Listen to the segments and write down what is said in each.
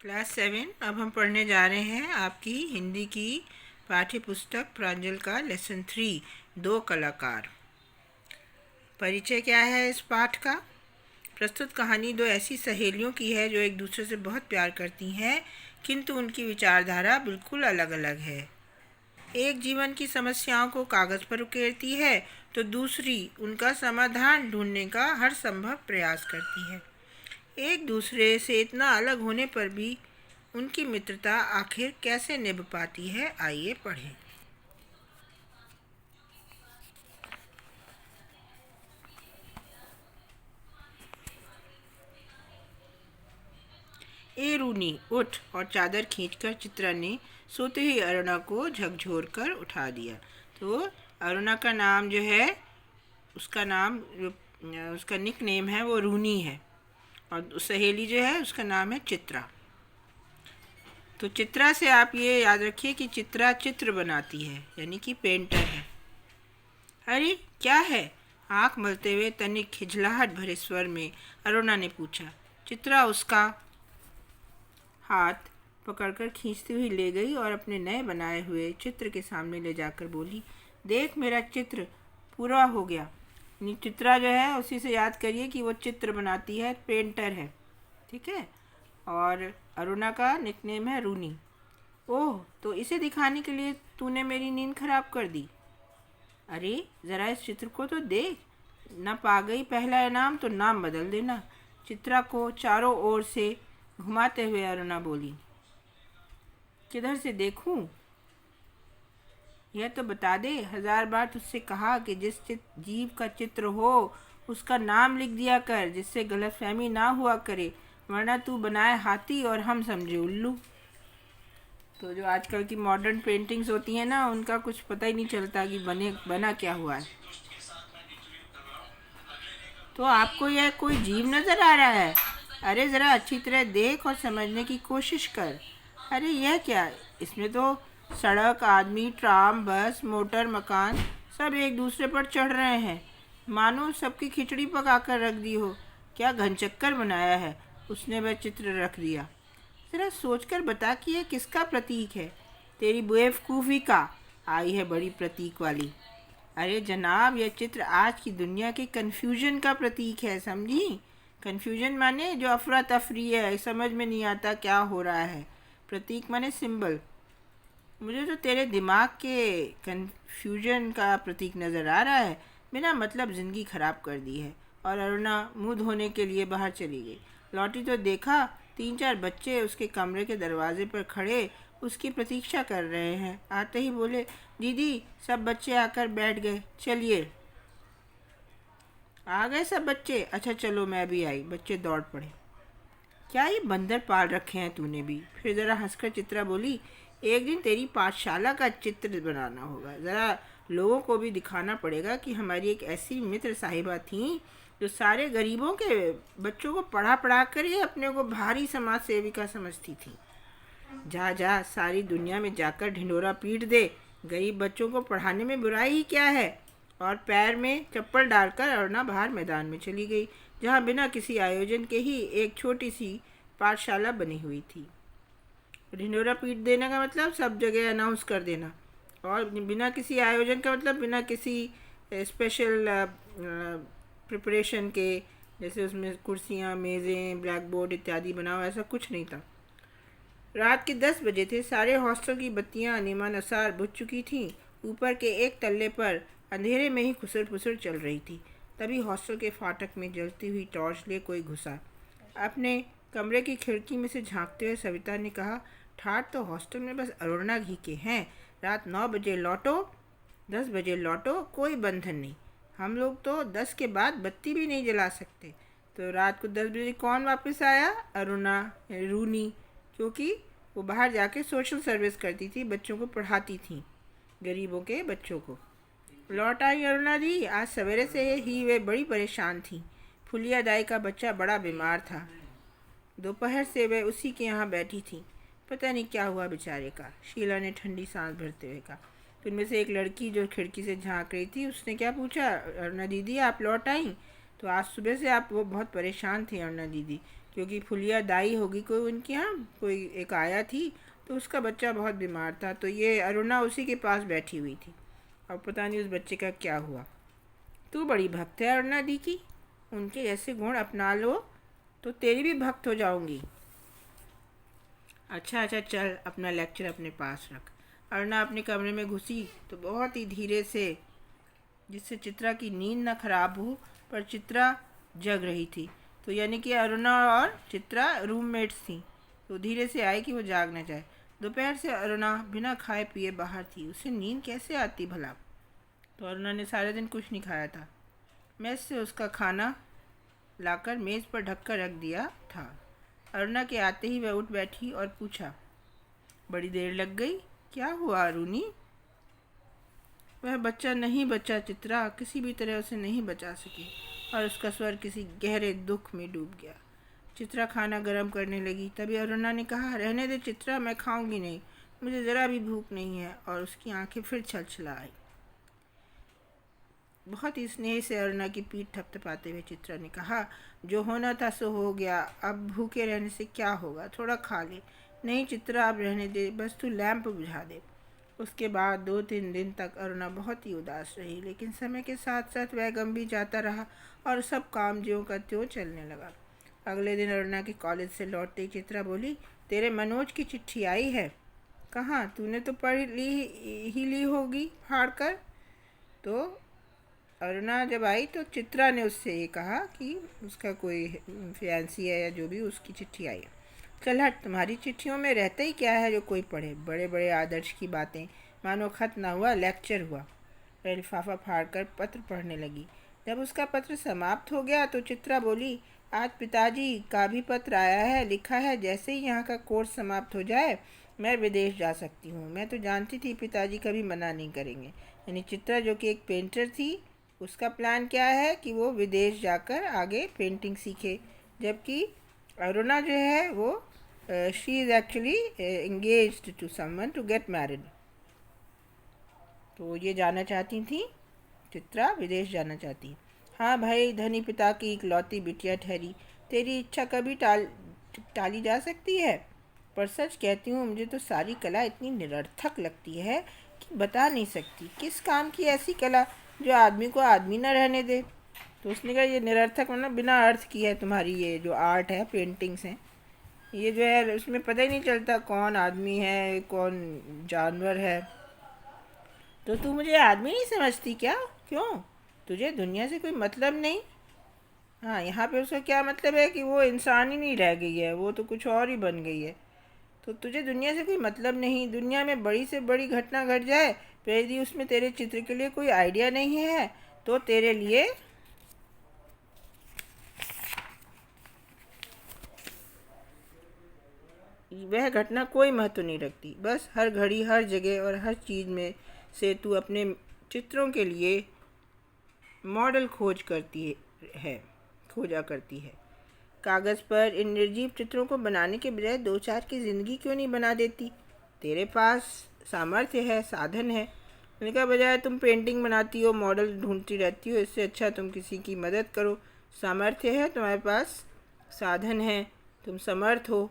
Class 7। अब हम पढ़ने जा रहे हैं आपकी हिंदी की पाठ्य पुस्तक प्रांजल का लेसन 3 दो कलाकार। परिचय क्या है इस पाठ का? प्रस्तुत कहानी दो ऐसी सहेलियों की है जो एक दूसरे से बहुत प्यार करती हैं, किंतु उनकी विचारधारा बिल्कुल अलग अलग है। एक जीवन की समस्याओं को कागज़ पर उकेरती है तो दूसरी उनका समाधान ढूंढने का हर संभव प्रयास करती है। एक दूसरे से इतना अलग होने पर भी उनकी मित्रता आखिर कैसे निभ पाती है, आइए पढ़ें। ए रूनी उठ, और चादर खींचकर चित्रा ने सोते ही अरुणा को झकझोर कर उठा दिया। तो अरुणा का नाम जो है, उसका नाम उसका निक नेम है वो रूनी है, और सहेली जो है उसका नाम है चित्रा। तो चित्रा से आप ये याद रखिए कि चित्रा चित्र बनाती है, यानी कि पेंटर है। अरे क्या है? आँख मलते हुए तनिक खिजलाहट भरे स्वर में अरुणा ने पूछा। चित्रा उसका हाथ पकड़कर खींचती हुई ले गई और अपने नए बनाए हुए चित्र के सामने ले जाकर बोली, देख मेरा चित्र पूरा हो गया। चित्रा जो है उसी से याद करिए कि वो चित्र बनाती है, पेंटर है, ठीक है। और अरुणा का निकनेम है रूनी। ओह, तो इसे दिखाने के लिए तूने मेरी नींद खराब कर दी। अरे ज़रा इस चित्र को तो देख, न पा गई पहला इनाम तो नाम बदल देना। चित्रा को चारों ओर से घुमाते हुए अरुणा बोली। किधर से देखूं? यह तो बता दे, 1000 बार तुझसे कहा कि जिस जीव का चित्र हो उसका नाम लिख दिया कर, जिससे गलतफहमी ना हुआ करे, वरना तू बनाए हाथी और हम समझे उल्लू। तो जो आजकल की मॉडर्न पेंटिंग्स होती हैं ना, उनका कुछ पता ही नहीं चलता कि बना क्या हुआ है। तो आपको यह कोई जीव नज़र आ रहा है? अरे ज़रा अच्छी तरह देख और समझने की कोशिश कर। अरे यह क्या? इसमें तो सड़क, आदमी, ट्राम, बस, मोटर, मकान सब एक दूसरे पर चढ़ रहे हैं, मानो सबकी खिचड़ी पका कर रख दी हो। क्या घनचक्कर बनाया है उसने, वह चित्र रख दिया। ज़रा सोचकर बता कि यह किसका प्रतीक है? तेरी बेवकूफ़ी का। आई है बड़ी प्रतीक वाली। अरे जनाब, यह चित्र आज की दुनिया के कन्फ्यूजन का प्रतीक है, समझी? कन्फ्यूजन माने जो अफरा तफरी है, समझ में नहीं आता क्या हो रहा है। प्रतीक माने सिंबल। मुझे तो तेरे दिमाग के कन्फ्यूजन का प्रतीक नज़र आ रहा है। बिना मतलब ज़िंदगी ख़राब कर दी है। और अरुणा मुँह धोने के लिए बाहर चली गई। लौटी तो देखा 3-4 बच्चे उसके कमरे के दरवाजे पर खड़े उसकी प्रतीक्षा कर रहे हैं। आते ही बोले, दीदी सब बच्चे आकर बैठ गए, चलिए। आ गए सब बच्चे? अच्छा चलो, मैं भी आई। बच्चे दौड़ पड़े। क्या ये बंदर पाल रखे हैं तूने भी? फिर ज़रा हंसकर चित्रा बोली, एक दिन तेरी पाठशाला का चित्र बनाना होगा। ज़रा लोगों को भी दिखाना पड़ेगा कि हमारी एक ऐसी मित्र साहिबा थी जो सारे गरीबों के बच्चों को पढ़ा पढ़ा कर ये अपने को भारी समाज सेविका समझती थी। जा जा, सारी दुनिया में जाकर ढिंढोरा पीट दे। गरीब बच्चों को पढ़ाने में बुराई ही क्या है? और पैर में चप्पल डालकर अरुणा बाहर मैदान में चली गई, जहाँ बिना किसी आयोजन के ही एक छोटी सी पाठशाला बनी हुई थी। ढिंढोरा पीट देने का मतलब सब जगह अनाउंस कर देना, और बिना किसी आयोजन का मतलब बिना किसी स्पेशल प्रिपरेशन के, जैसे उसमें कुर्सियाँ, मेज़ें, ब्लैक बोर्ड इत्यादि बनाओ, ऐसा कुछ नहीं था। रात के 10 बजे थे। सारे हॉस्टल की बत्तियां नियमानुसार बुझ चुकी थीं। ऊपर के एक तल्ले पर अंधेरे में ही खुसर फुसर चल रही थी। तभी हॉस्टल के फाटक में जलती हुई टॉर्च लिए कोई घुसा। अपने कमरे की खिड़की में से झांकते हुए सविता ने कहा, ठाठ तो हॉस्टल में बस अरुणा घी के हैं। रात 9 बजे लौटो, 10 बजे लौटो, कोई बंधन नहीं। हम लोग तो 10 के बाद बत्ती भी नहीं जला सकते। तो रात को 10 बजे कौन वापस आया? अरुणा, रूनी, क्योंकि वो बाहर जाके सोशल सर्विस करती थी, बच्चों को पढ़ाती थी, गरीबों के बच्चों को। लौट आई अरुणा दी। आज सवेरे से ही वे बड़ी परेशान थी। फुलिया दाई का बच्चा बड़ा बीमार था। दोपहर से वह उसी के यहाँ बैठी थी। पता नहीं क्या हुआ बेचारे का, शीला ने ठंडी सांस भरते हुए कहा। उनमें से एक लड़की जो खिड़की से झांक रही थी, उसने क्या पूछा, अरुणा दीदी आप लौट आई? तो आज सुबह से आप वो बहुत परेशान थी अरुणा दीदी, क्योंकि फुलिया दाई होगी कोई उनके यहाँ, कोई एक आया थी, तो उसका बच्चा बहुत बीमार था, तो ये अरुणा उसी के पास बैठी हुई थी। अब पता नहीं उस बच्चे का क्या हुआ। तू बड़ी भक्त है अरुणा दी की, उनके ऐसे गुण अपना लो तो तेरी भी भक्त हो जाऊंगी। अच्छा अच्छा चल, अपना लेक्चर अपने पास रख। अरुणा अपने कमरे में घुसी तो बहुत ही धीरे से, जिससे चित्रा की नींद न खराब हो, पर चित्रा जग रही थी। तो यानी कि अरुणा और चित्रा रूममेट्स थी, तो धीरे से आई कि वो जाग न जाए। दोपहर से अरुणा बिना खाए पिए बाहर थी, उसे नींद कैसे आती भला। तो अरुणा ने सारे दिन कुछ नहीं खाया था। मेस से उसका खाना लाकर मेज़ पर ढक कर रख दिया था। अरुणा के आते ही वह उठ बैठी और पूछा, बड़ी देर लग गई, क्या हुआ अरुणी? वह बच्चा नहीं बचा चित्रा, किसी भी तरह उसे नहीं बचा सकी, और उसका स्वर किसी गहरे दुख में डूब गया। चित्रा खाना गर्म करने लगी। तभी अरुणा ने कहा, रहने दे चित्रा, मैं खाऊंगी नहीं, मुझे ज़रा भी भूख नहीं है। और उसकी आंखें फिर छलछला आई। बहुत ही स्नेह से अरुणा की पीठ थपथपाते हुए चित्रा ने कहा, जो होना था सो हो गया, अब भूखे रहने से क्या होगा, थोड़ा खा ले। नहीं चित्रा, अब रहने दे, बस तू लैंप बुझा दे। उसके बाद 2-3 दिन तक अरुणा बहुत ही उदास रही, लेकिन समय के साथ साथ वह गम भी जाता रहा और सब काम ज्यों का त्यों चलने लगा। अगले दिन अरुणा के कॉलेज से लौटते ही चित्रा बोली, तेरे मनोज की चिट्ठी आई है? कहाँ, तूने तो पढ़ ली होगी फाड़ कर। तो अरुणा जब आई तो चित्रा ने उससे ये कहा कि उसका कोई फियांसी है या जो भी, उसकी चिट्ठी आई है। चल हट, तुम्हारी चिट्ठियों में रहता ही क्या है जो कोई पढ़े, बड़े बड़े आदर्श की बातें, मानो खत ना हुआ लेक्चर हुआ। वह लिफाफा फाड़ कर पत्र पढ़ने लगी। जब उसका पत्र समाप्त हो गया तो चित्रा बोली, आज पिताजी का भी पत्र आया है, लिखा है जैसे ही यहाँ का कोर्स समाप्त हो जाए मैं विदेश जा सकती हूँ। मैं तो जानती थी पिताजी कभी मना नहीं करेंगे। यानी चित्रा जो कि एक पेंटर थी, उसका प्लान क्या है कि वो विदेश जाकर आगे पेंटिंग सीखे, जबकि अरुणा जो है वो she is actually engaged to someone to get married. तो ये जाना चाहती थी, चित्रा विदेश जाना चाहती। हाँ भाई, धनी पिता की इकलौती बिटिया ठहरी, तेरी इच्छा कभी टाली जा सकती है। पर सच कहती हूँ, मुझे तो सारी कला इतनी निरर्थक लगती है कि बता नहीं सकती। किस काम की ऐसी कला जो आदमी को आदमी न रहने दे। तो उसने कहा, ये निरर्थक मतलब बिना अर्थ की है तुम्हारी ये जो आर्ट है, पेंटिंग्स हैं, ये जो है उसमें पता ही नहीं चलता कौन आदमी है कौन जानवर है। तो तू मुझे आदमी नहीं समझती क्या? क्यों, तुझे दुनिया से कोई मतलब नहीं? हाँ, यहाँ पे उसका क्या मतलब है कि वो इंसान ही नहीं रह गई है, वो तो कुछ और ही बन गई है। तो तुझे दुनिया से कोई मतलब नहीं, दुनिया में बड़ी से बड़ी घटना घट जाए, फिर यदि उसमें तेरे चित्र के लिए कोई आइडिया नहीं है तो तेरे लिए वह घटना कोई महत्व नहीं रखती। बस हर घड़ी हर जगह और हर चीज़ में से तू अपने चित्रों के लिए मॉडल खोजा करती है। कागज़ पर इन निर्जीव चित्रों को बनाने के बजाय 2-4 की ज़िंदगी क्यों नहीं बना देती? तेरे पास सामर्थ्य है, साधन है, उनका बजाय तुम पेंटिंग बनाती हो, मॉडल ढूंढती रहती हो। इससे अच्छा तुम किसी की मदद करो। सामर्थ्य है तुम्हारे पास, साधन है, तुम समर्थ हो,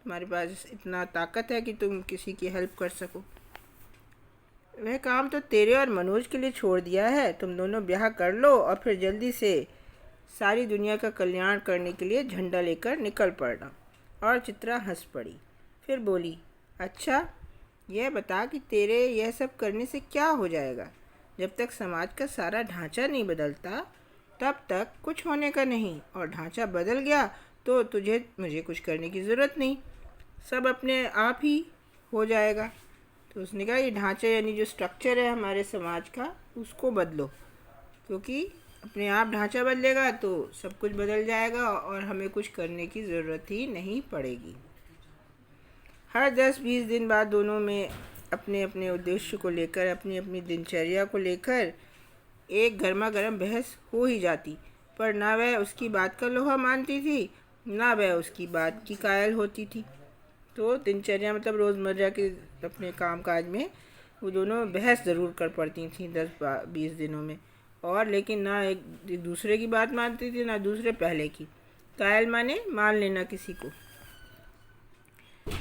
तुम्हारे पास इतना ताकत है कि तुम किसी की हेल्प कर सको। वह काम तो तेरे और मनोज के लिए छोड़ दिया है। तुम दोनों ब्याह कर लो और फिर जल्दी से सारी दुनिया का कल्याण करने के लिए झंडा लेकर निकल पड़ना। और चित्रा हंस पड़ी। फिर बोली, अच्छा यह बता कि तेरे यह सब करने से क्या हो जाएगा? जब तक समाज का सारा ढांचा नहीं बदलता तब तक कुछ होने का नहीं, और ढांचा बदल गया तो मुझे कुछ करने की ज़रूरत नहीं, सब अपने आप ही हो जाएगा। तो उसने कहा, ये ढांचा यानी जो स्ट्रक्चर है हमारे समाज का, उसको बदलो, क्योंकि अपने आप ढांचा बदलेगा तो सब कुछ बदल जाएगा और हमें कुछ करने की ज़रूरत ही नहीं पड़ेगी। हर 10-20 दिन बाद दोनों में अपने अपने उद्देश्य को लेकर, अपनी अपनी दिनचर्या को लेकर एक गर्मा गर्म बहस हो ही जाती, पर ना वह उसकी बात का लोहा मानती थी, ना वह उसकी बात की कायल होती थी। तो दिनचर्या मतलब रोज़मर्रा के अपने कामकाज में वो दोनों बहस ज़रूर कर पड़ती थी 10-20 दिनों में, और लेकिन ना एक दूसरे की बात मानती थी ना दूसरे पहले की। कायल माने मान लेना किसी को।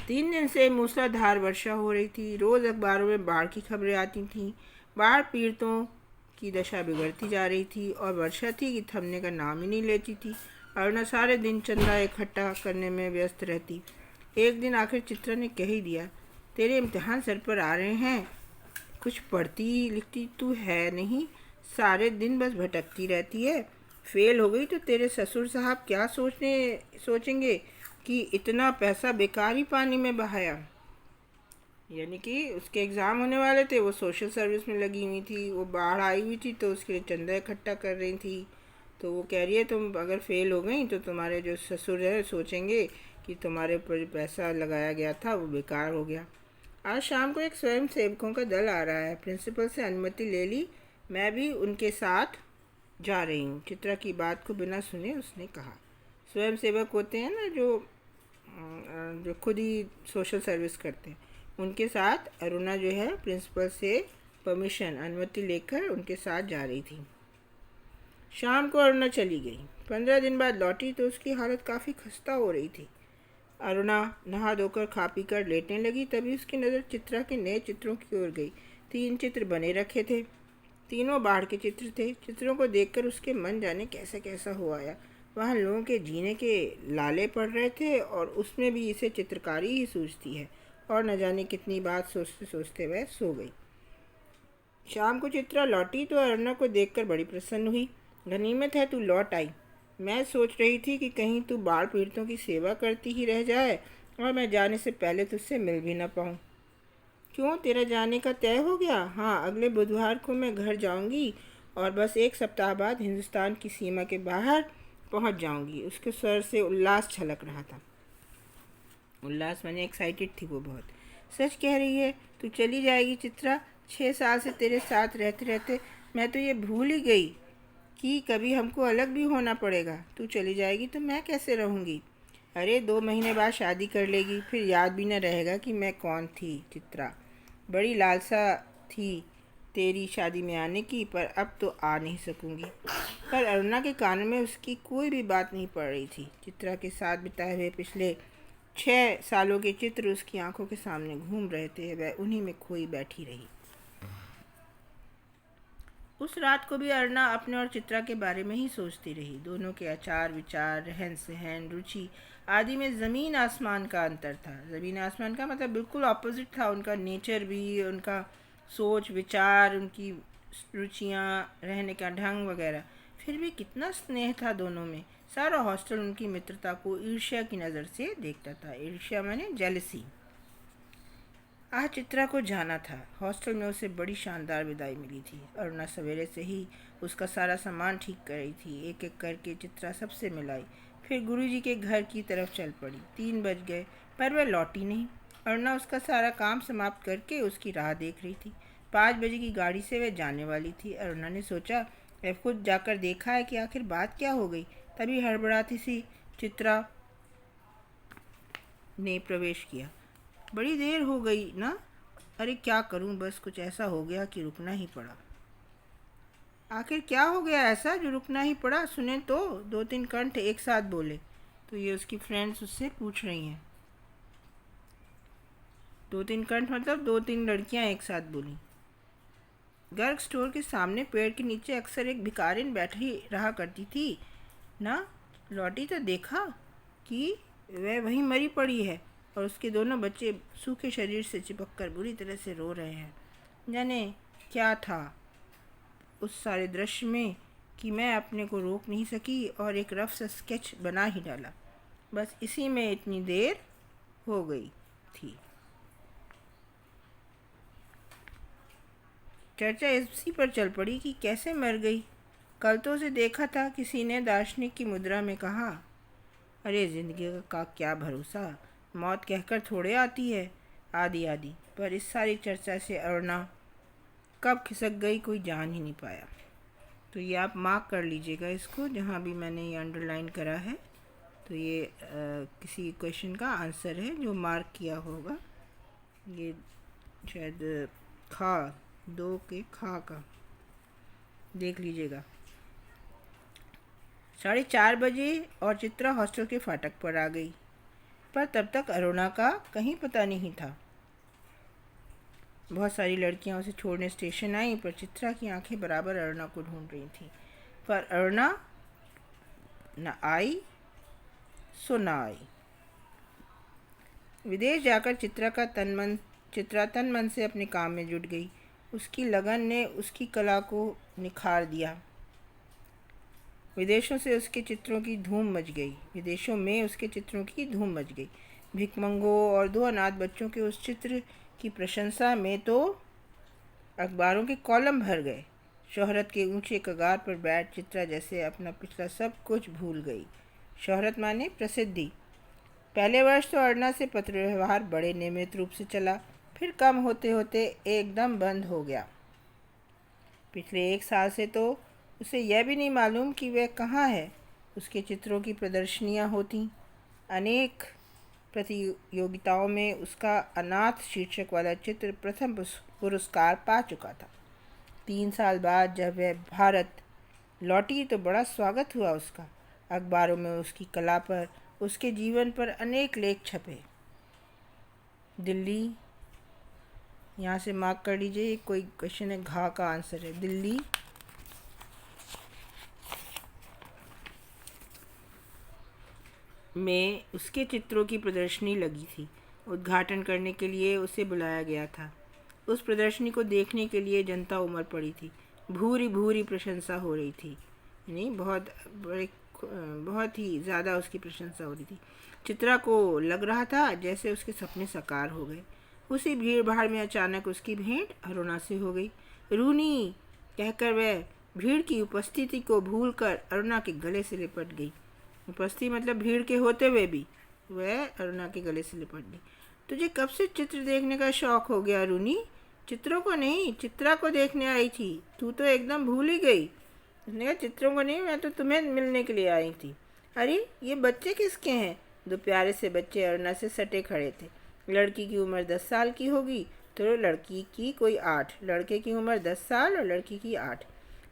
3 दिन से मूसलाधार वर्षा हो रही थी। रोज़ अखबारों में बाढ़ की खबरें आती थीं। बाढ़ पीड़ितों की दशा बिगड़ती जा रही थी और वर्षा थी कि थमने का नाम ही नहीं लेती थी। अरुणा सारे दिन चंदा इकट्ठा करने में व्यस्त रहती। एक दिन आखिर चित्रा ने कह ही दिया, तेरे इम्तिहान सर पर आ रहे हैं, कुछ पढ़ती लिखती तू है नहीं, सारे दिन बस भटकती रहती है। फेल हो गई तो तेरे ससुर साहब क्या सोचेंगे कि इतना पैसा बेकार ही पानी में बहाया। यानी कि उसके एग्ज़ाम होने वाले थे, वो सोशल सर्विस में लगी हुई थी, वो बाढ़ आई हुई थी तो उसके लिए चंदा इकट्ठा कर रही थी। तो वो कह रही है तुम अगर फेल हो गई तो तुम्हारे जो ससुर है सोचेंगे कि तुम्हारे ऊपर पैसा लगाया गया था वो बेकार हो गया। आज शाम को एक स्वयं सेवकों का दल आ रहा है, प्रिंसिपल से अनुमति ले ली, मैं भी उनके साथ जा रही हूँ। चित्रा की बात को बिना सुने उसने कहा। स्वयं सेवक होते हैं ना जो खुद ही सोशल सर्विस करते हैं, उनके साथ अरुणा जो है प्रिंसिपल से परमिशन अनुमति लेकर उनके साथ जा रही थी। शाम को अरुणा चली गई। 15 दिन बाद लौटी तो उसकी हालत काफ़ी खस्ता हो रही थी। अरुणा नहा धोकर खा पी कर लेटने लगी, तभी उसकी नज़र चित्रा के नए चित्रों की ओर गई। 3 चित्र बने रखे थे, तीनों बाढ़ के चित्र थे। चित्रों को देखकर उसके मन जाने कैसा कैसा हो आया। वहाँ लोगों के जीने के लाले पड़ रहे थे और उसमें भी इसे चित्रकारी ही सूझती है। और न जाने कितनी बात सोचते सोचते वह सो गई। शाम को चित्रा लौटी तो अरुणा को देखकर बड़ी प्रसन्न हुई। गनीमत है तू लौट आई। मैं सोच रही थी कि कहीं तू बाढ़ पीड़ितों की सेवा करती ही रह जाए और मैं जाने से पहले तुझसे मिल भी ना पाऊँ। क्यों, तेरा जाने का तय हो गया? हाँ, अगले बुधवार को मैं घर जाऊंगी और बस 1 सप्ताह बाद हिंदुस्तान की सीमा के बाहर पहुंच जाऊंगी। उसके स्वर से उल्लास छलक रहा था। उल्लास माने एक्साइटेड थी वो बहुत। सच कह रही है, तू चली जाएगी चित्रा? 6 साल से तेरे साथ रहते रहते मैं तो ये भूल ही गई कि कभी हमको अलग भी होना पड़ेगा। तू चली जाएगी तो मैं कैसे रहूँगी? अरे 2 महीने बाद शादी कर लेगी, फिर याद भी न रहेगा कि मैं कौन थी। चित्रा, बड़ी लालसा थी तेरी शादी में आने की, पर अब तो आ नहीं सकूंगी। पर अरुणा के कानों में उसकी कोई भी बात नहीं पड़ रही थी। चित्रा के साथ बिताए हुए पिछले 6 सालों के चित्र उसकी आंखों के सामने घूम रहे थे। वह उन्हीं में खोई बैठी रही। उस रात को भी अरुणा अपने और चित्रा के बारे में ही सोचती रही। दोनों के आचार विचार, रहन सहन, रुचि आदि में ज़मीन आसमान का अंतर था। ज़मीन आसमान का मतलब बिल्कुल ऑपोजिट था उनका नेचर भी, उनका सोच विचार, उनकी रुचियाँ, रहने का ढंग वगैरह। फिर भी कितना स्नेह था दोनों में। सारा हॉस्टल उनकी मित्रता को ईर्ष्या की नज़र से देखता था। ईर्ष्या माने जेलसी। आज चित्रा को जाना था। हॉस्टल में उसे बड़ी शानदार विदाई मिली थी। अरुणा सवेरे से ही उसका सारा सामान ठीक कर रही थी। एक एक करके चित्रा सबसे मिलाई, फिर गुरुजी के घर की तरफ चल पड़ी। 3 बज गए पर वह लौटी नहीं। अरुणा उसका सारा काम समाप्त करके उसकी राह देख रही थी। 5 बजे की गाड़ी से वह जाने वाली थी। अरुणा ने सोचा वह खुद जाकर देखा है कि आखिर बात क्या हो गई। तभी हड़बड़ाती सी चित्रा ने प्रवेश किया। बड़ी देर हो गई ना? अरे क्या करूं, बस कुछ ऐसा हो गया कि रुकना ही पड़ा। आखिर क्या हो गया ऐसा जो रुकना ही पड़ा? सुने तो। 2-3 कंठ एक साथ बोले। तो ये उसकी फ्रेंड्स उससे पूछ रही हैं। 2-3 कंठ मतलब 2-3 लड़कियां एक साथ बोली। गर्ग स्टोर के सामने पेड़ के नीचे अक्सर एक भिखारिन बैठी रहा करती थी ना? लौटी तो देखा कि वह वहीं मरी पड़ी है और उसके दोनों बच्चे सूखे शरीर से चिपककर बुरी तरह से रो रहे हैं। जाने क्या था उस सारे दृश्य में कि मैं अपने को रोक नहीं सकी और एक रफ सा स्केच बना ही डाला। बस इसी में इतनी देर हो गई थी। चर्चा इसी पर चल पड़ी कि कैसे मर गई। कल तो उसे देखा था, किसी ने दार्शनिक की मुद्रा में कहा। अरे जिंदगी का क्या भरोसा, मौत कहकर थोड़े आती है, आदि आदि। पर इस सारी चर्चा से अरुणा कब खिसक गई कोई जान ही नहीं पाया। तो ये आप मार्क कर लीजिएगा इसको, जहाँ भी मैंने ये अंडरलाइन करा है। तो ये किसी क्वेश्चन का आंसर है जो मार्क किया होगा। ये शायद खा 2 के खा का देख लीजिएगा। 4:30 और चित्रा हॉस्टल के फाटक पर आ गई, पर तब तक अरुणा का कहीं पता नहीं था। बहुत सारी लड़कियां उसे छोड़ने स्टेशन आईं, पर चित्रा की आंखें बराबर अरुणा को ढूंढ रही थीं। पर अरुणा न आई सो न आई। विदेश जाकर चित्रा तन मन से अपने काम में जुट गई। उसकी लगन ने उसकी कला को निखार दिया। विदेशों में उसके चित्रों की धूम मच गई। भिखमंगों और 2 अनाथ बच्चों के उस चित्र की प्रशंसा में तो अखबारों के कॉलम भर गए। शोहरत के ऊंचे कगार पर बैठ चित्रा जैसे अपना पिछला सब कुछ भूल गई। शोहरत माने प्रसिद्धि। पहले वर्ष तो अरुणा से पत्र व्यवहार बड़े नियमित रूप से चला, फिर कम होते होते एकदम बंद हो गया। पिछले 1 साल से तो उसे यह भी नहीं मालूम कि वह कहाँ है। उसके चित्रों की प्रदर्शनियाँ होती। अनेक प्रतियोगिताओं में उसका अनाथ शीर्षक वाला चित्र प्रथम पुरस्कार पा चुका था। 3 साल बाद जब वह भारत लौटी तो बड़ा स्वागत हुआ उसका। अखबारों में उसकी कला पर, उसके जीवन पर अनेक लेख छपे। दिल्ली, यहाँ से मार्क कर लीजिए, कोई क्वेश्चन है, घा का आंसर है दिल्ली। में उसके चित्रों की प्रदर्शनी लगी थी। उद्घाटन करने के लिए उसे बुलाया गया था। उस प्रदर्शनी को देखने के लिए जनता उमड़ पड़ी थी। भूरी भूरी प्रशंसा हो रही थी, यानी बहुत ही ज़्यादा उसकी प्रशंसा हो रही थी। चित्रा को लग रहा था जैसे उसके सपने साकार हो गए। उसी भीड़ भाड़ में अचानक उसकी भेंट अरुणा से हो गई। रूनी कहकर वह भीड़ की उपस्थिति को भूलकर अरुणा के गले से लिपट गई। उपस्थिति मतलब भीड़ के होते हुए भी वह अरुणा के गले से लिपट गई। तुझे कब से चित्र देखने का शौक हो गया रूनी? चित्रों को नहीं, चित्रा को देखने आई थी। तू तो एकदम भूल ही गई। उसने कहा चित्रों को नहीं, मैं तो तुम्हें मिलने के लिए आई थी। अरे ये बच्चे किसके हैं? 2 प्यारे से बच्चे अरुणा से सटे खड़े थे। लड़की की उम्र 10 साल की होगी तो लड़की की कोई 8। लड़के की उम्र 10 साल और लड़की की 8।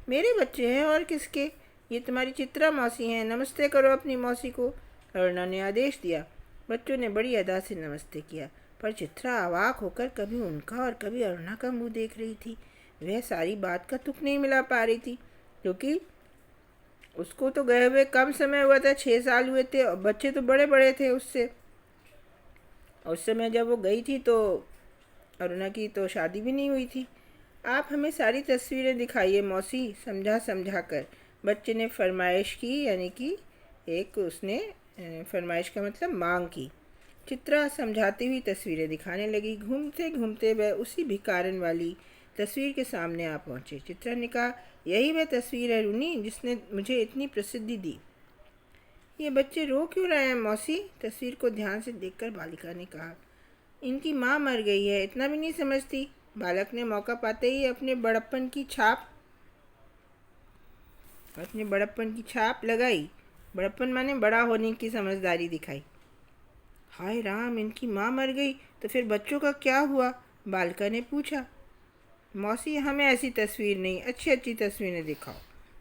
मेरे बच्चे हैं और किसके? ये तुम्हारी चित्रा मौसी हैं, नमस्ते करो अपनी मौसी को। अरुणा ने आदेश दिया। बच्चों ने बड़ी अदा से नमस्ते किया, पर चित्रा अवाक होकर कभी उनका और कभी अरुणा का मुंह देख रही थी। वह सारी बात का तुक नहीं मिला पा रही थी, क्योंकि उसको तो गए हुए कम समय हुआ था, 6 साल हुए थे, और बच्चे तो बड़े बड़े थे उससे। उस समय जब वो गई थी तो अरुणा की तो शादी भी नहीं हुई थी। आप हमें सारी तस्वीरें दिखाइए मौसी, समझा कर बच्चे ने फरमाइश की, यानी कि एक उसने फरमाइश का मतलब मांग की। चित्रा समझाती हुई तस्वीरें दिखाने लगी। घूमते घूमते वह उसी भिकारन वाली तस्वीर के सामने आ पहुँचे। चित्रा ने कहा, यही वह तस्वीर है रूनी जिसने मुझे इतनी प्रसिद्धि दी। ये बच्चे रो क्यों रहे हैं मौसी? तस्वीर को ध्यान से देखकर बालिका ने कहा, इनकी माँ मर गई है, इतना भी नहीं समझती। बालक ने मौका पाते ही अपने बड़प्पन की छाप लगाई। बड़प्पन माने बड़ा होने की समझदारी दिखाई। हाय राम, इनकी माँ मर गई तो फिर बच्चों का क्या हुआ? बालिका ने पूछा। मौसी, हमें ऐसी तस्वीर नहीं, अच्छी अच्छी तस्वीरें दिखाओ,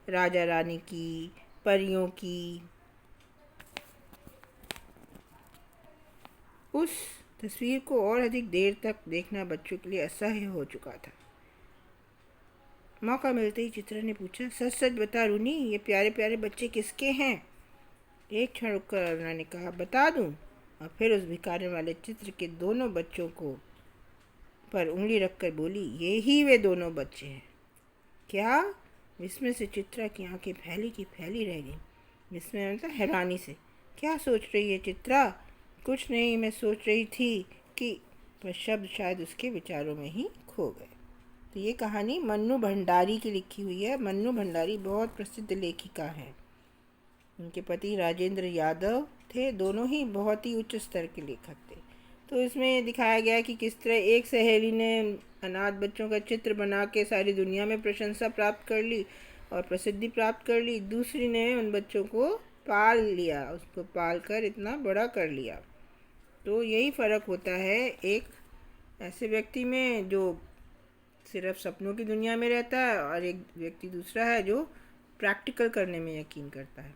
राजा रानी की, परियों की। उस तस्वीर को और अधिक देर तक देखना बच्चों के लिए असह्य हो चुका था। मौका मिलते ही चित्रा ने पूछा, सच सच बता रूनी, ये प्यारे प्यारे बच्चे किसके हैं? एक क्षण रुककर अरुणा ने कहा, बता दूं? और फिर उस भिखारी वाले चित्र के दोनों बच्चों को पर उंगली रखकर बोली, ये ही वे दोनों बच्चे हैं। क्या? विस्मय से चित्रा की आंखें फैली की फैली रह गईं। विस्मय मतलब हैरानी से। क्या सोच रही है चित्रा? कुछ नहीं, मैं सोच रही थी कि, पर शब्द शायद उसके विचारों में ही खो गए। तो ये कहानी मन्नू भंडारी की लिखी हुई है। मन्नू भंडारी बहुत प्रसिद्ध लेखिका हैं। उनके पति राजेंद्र यादव थे। दोनों ही बहुत ही उच्च स्तर के लेखक थे। तो इसमें दिखाया गया कि किस तरह एक सहेली ने अनाथ बच्चों का चित्र बना के सारी दुनिया में प्रशंसा प्राप्त कर ली और प्रसिद्धि प्राप्त कर ली। दूसरी ने उन बच्चों को पाल लिया, उसको पाल कर इतना बड़ा कर लिया। तो यही फ़र्क होता है एक ऐसे व्यक्ति में जो सिर्फ सपनों की दुनिया में रहता है और एक व्यक्ति दूसरा है जो प्रैक्टिकल करने में यकीन करता है।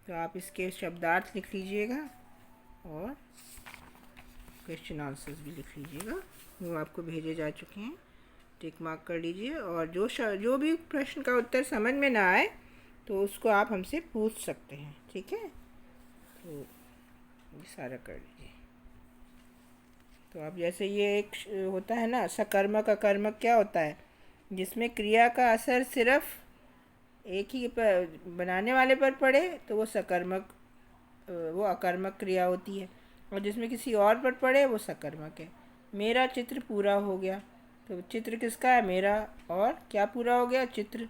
तो आप इसके शब्दार्थ लिख लीजिएगा और क्वेश्चन आंसर्स भी लिख लीजिएगा, वो आपको भेजे जा चुके हैं। टिक मार्क कर लीजिए और जो भी प्रश्न का उत्तर समझ में ना आए तो उसको आप हमसे पूछ सकते हैं, ठीक है। तो ये सारा कर लीजिए। तो अब जैसे ये एक होता है ना सकर्मक अकर्मक, क्या होता है जिसमें क्रिया का असर सिर्फ एक ही पर बनाने वाले पर पड़े तो वो सकर्मक, वो अकर्मक क्रिया होती है, और जिसमें किसी और पर पड़े वो सकर्मक है। मेरा चित्र पूरा हो गया, तो चित्र किसका है? मेरा। और क्या पूरा हो गया? चित्र।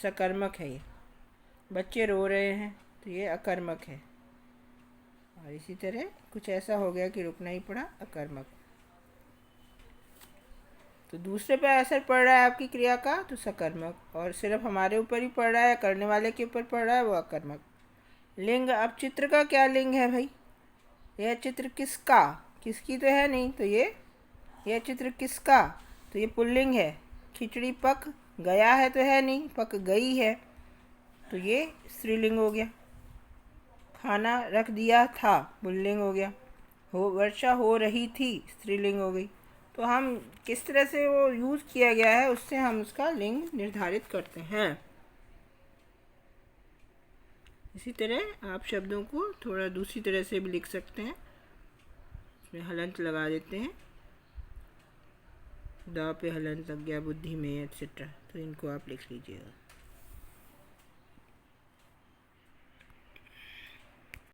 सकर्मक है ये। बच्चे रो रहे हैं तो ये अकर्मक है। और इसी तरह कुछ ऐसा हो गया कि रुकना ही पड़ा, अकर्मक। तो दूसरे पर असर पड़ रहा है आपकी क्रिया का तो सकर्मक, और सिर्फ हमारे ऊपर ही पड़ रहा है, करने वाले के ऊपर पड़ रहा है, वो अकर्मक। लिंग, अब चित्र का क्या लिंग है भाई? यह चित्र किसका? किसकी तो है नहीं, तो यह चित्र किसका? तो ये पुल्लिंग है। खिचड़ी पक गया है तो है नहीं, पक गई है, तो ये स्त्रीलिंग हो गया। खाना रख दिया था, पुल्लिंग हो गया। वर्षा हो रही थी, स्त्रीलिंग हो गई। तो हम किस तरह से वो यूज़ किया गया है उससे हम उसका लिंग निर्धारित करते हैं। इसी तरह आप शब्दों को थोड़ा दूसरी तरह से भी लिख सकते हैं। इसमें हलंत लगा देते हैं, द पे हलंत लग गया, बुद्धि में, एट्सेट्रा, तो इनको आप लिख लीजिएगा।